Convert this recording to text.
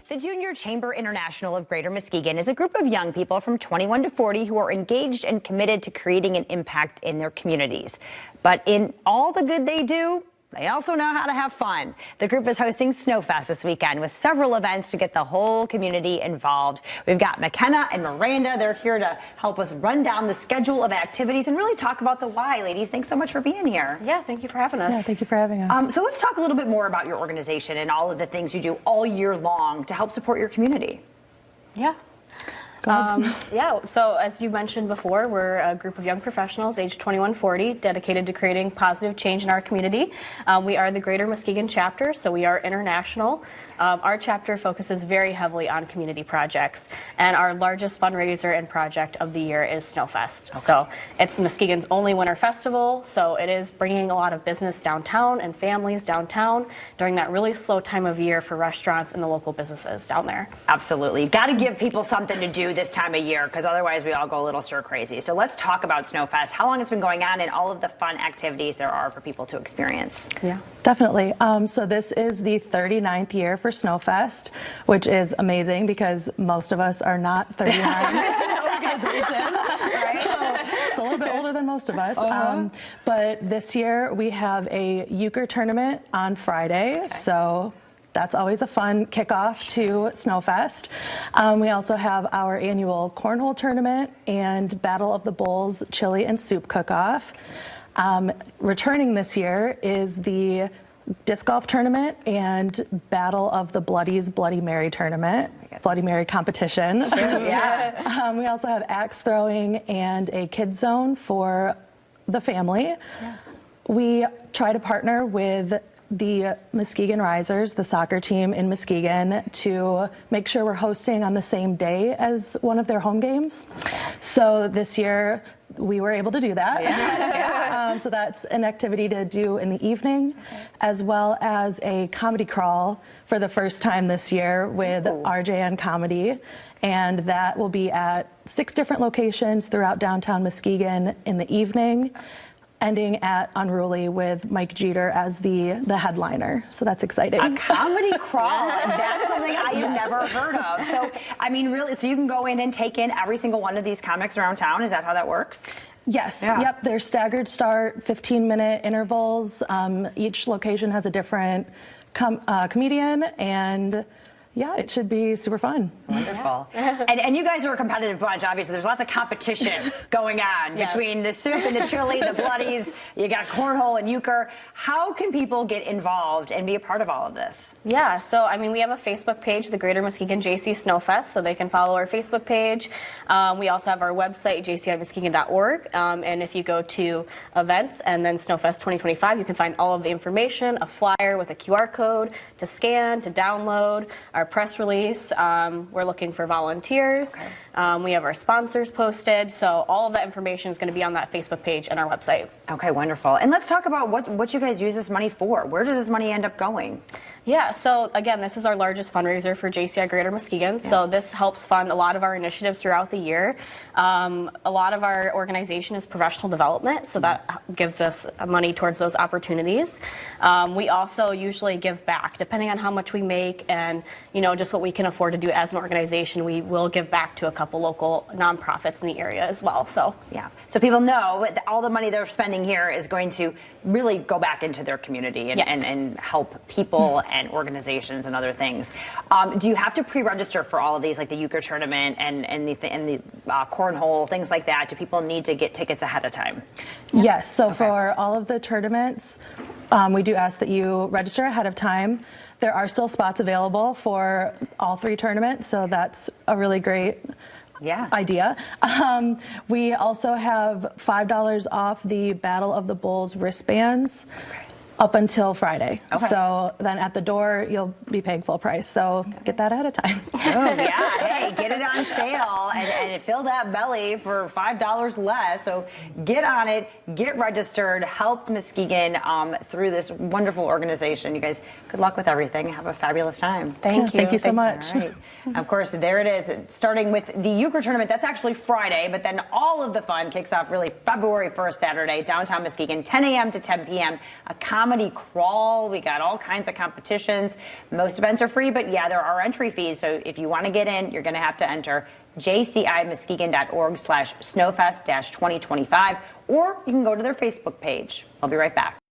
The Junior Chamber International of Greater Muskegon is a group of young people from 21 to 40 who are engaged and committed to creating an impact in their communities. But in all the good they do, they also know how to have fun. The group is hosting Snowfest this weekend with several events to get the whole community involved. We've got McKenna and Miranda. They're here to help us run down the schedule of activities and really talk about the why. Ladies, thanks so much for being here. Yeah, thank you for having us. Yeah, thank you for having us. So let's talk a little bit more about your organization and all of the things you do all year long to help support your community. Yeah. So as you mentioned before, we're a group of young professionals aged 21 to 40 dedicated to creating positive change in our community. We are the Greater Muskegon chapter, so we are international. Our chapter focuses very heavily on community projects, and our largest fundraiser and project of the year is Snowfest. Okay. So it's Muskegon's only winter festival, so it is bringing a lot of business downtown and families downtown during that really slow time of year for restaurants and the local businesses down there. Absolutely. Got to give people something to do this time of year, because otherwise we all go a little stir crazy. So let's talk about Snowfest, how long it's been going on, and all of the fun activities there are for people to experience. Yeah, definitely. So this is the 39th year for Snowfest, which is amazing because most of us are not 39 organization. Right? So it's a little bit older than most of us. But this year we have a euchre tournament on Friday. Okay. So that's always a fun kickoff to Snowfest. We also have our annual cornhole tournament and Battle of the Bulls chili and soup cook-off. Returning this year is the disc golf tournament and Battle of the Bloodies Bloody Mary tournament, Bloody Mary competition. Yeah. We also have axe throwing and a kids zone for the family. Yeah. We try to partner with the Muskegon Risers, the soccer team in Muskegon, to make sure we're hosting on the same day as one of their home games. So this year we were able to do that. Yeah. So that's an activity to do in the evening, as well as a comedy crawl for the first time this year with RJN Comedy. And that will be at 6 different locations throughout downtown Muskegon in the evening, ending at Unruly with Mike Jeter as the headliner. So that's exciting. A comedy crawl. That is something I have never heard of. So, I mean, really, so you can go in and take in every single one of these comics around town? Is that how that works? Yes. Yeah. Yep. They're staggered start, 15-minute intervals. Each location has a different comedian, and yeah, it should be super fun. Wonderful. And you guys are a competitive bunch, obviously. There's lots of competition going on between the soup and the chili, the bloodies. You got cornhole and euchre. How can people get involved and be a part of all of this? Yeah, so I mean, we have a Facebook page, the Greater Muskegon JC Snowfest, so they can follow our Facebook page. We also have our website, jcimuskegon.org, and if you go to events and then Snowfest 2025, you can find all of the information, a flyer with a QR code to scan, to download, our press release. We're looking for volunteers. Okay. We have our sponsors posted, so all of that information is going to be on that Facebook page and our website. Okay, wonderful. And let's talk about what you guys use this money for. Where does this money end up going? Yeah, so again, this is our largest fundraiser for JCI Greater Muskegon, so this helps fund a lot of our initiatives throughout the year. A lot of our organization is professional development, so that gives us money towards those opportunities. We also usually give back, depending on how much we make and just what we can afford to do as an organization. We will give back to a couple local nonprofits in the area as well. So yeah, so people know that all the money they're spending here is going to really go back into their community and help people and organizations and other things. Do you have to pre-register for all of these, like the euchre tournament and the cornhole, things like that? Do people need to get tickets ahead of time? Yes, so for all of the tournaments, we do ask that you register ahead of time. There are still spots available for all 3 tournaments, so that's a really great idea. We also have $5 off the Battle of the Bulls wristbands up until Friday. Okay. So then at the door, you'll be paying full price. So get that ahead of time. Oh, yeah. Hey, get it on sale and fill that belly for $5 less. So get on it, get registered, help Muskegon through this wonderful organization. You guys, good luck with everything. Have a fabulous time. Thank you. Thank you so much. All right. Of course, there it is. Starting with the euchre tournament, that's actually Friday, but then all of the fun kicks off really February 1st, Saturday, downtown Muskegon, 10 a.m. to 10 p.m. A comedy crawl. We got all kinds of competitions. Most events are free, but yeah, there are entry fees. So if you want to get in, you're going to have to enter jcimuskegon.org/snowfest-2025, or you can go to their Facebook page. I'll be right back.